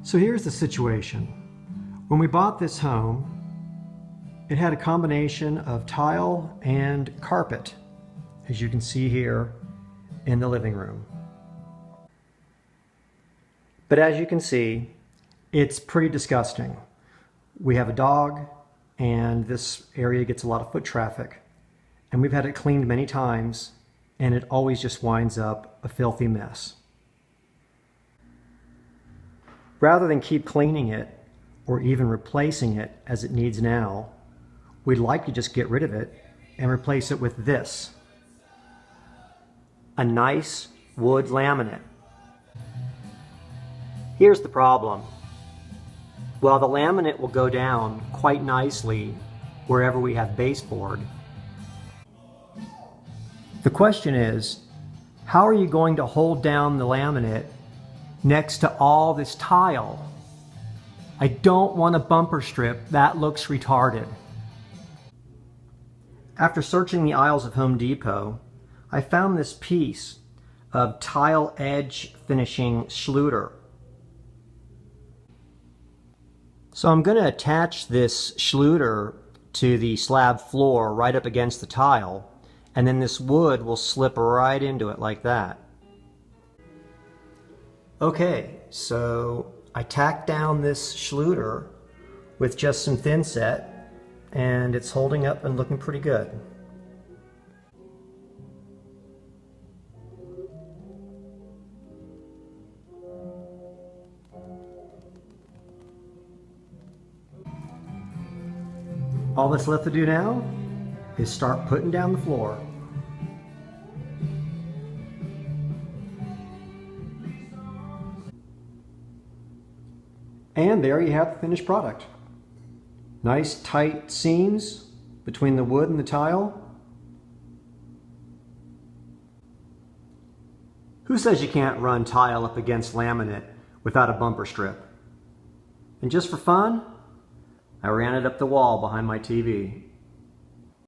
So here's the situation. When we bought this home, it had a combination of tile and carpet, as you can see here in the living room. But as you can see, it's pretty disgusting. We have a dog, and this area gets a lot of foot traffic, and we've had it cleaned many times, and it always just winds up a filthy mess. Rather than keep cleaning it, or even replacing it as it needs now, we'd like to just get rid of it and replace it with this. A nice wood laminate. Here's the problem. While the laminate will go down quite nicely wherever we have baseboard, the question is, how are you going to hold down the laminate next to all this tile? I don't want a bumper strip. That looks retarded. After searching the aisles of Home Depot, I found this piece of tile edge finishing schluter. So I'm going to attach this schluter to the slab floor right up against the tile, and then this wood will slip right into it like that. Okay, so I tacked down this schluter with just some thin set, and it's holding up and looking pretty good. All that's left to do now is start putting down the floor. And there you have the finished product. Nice tight seams between the wood and the tile. Who says you can't run tile up against laminate without a bumper strip? And just for fun, I ran it up the wall behind my TV.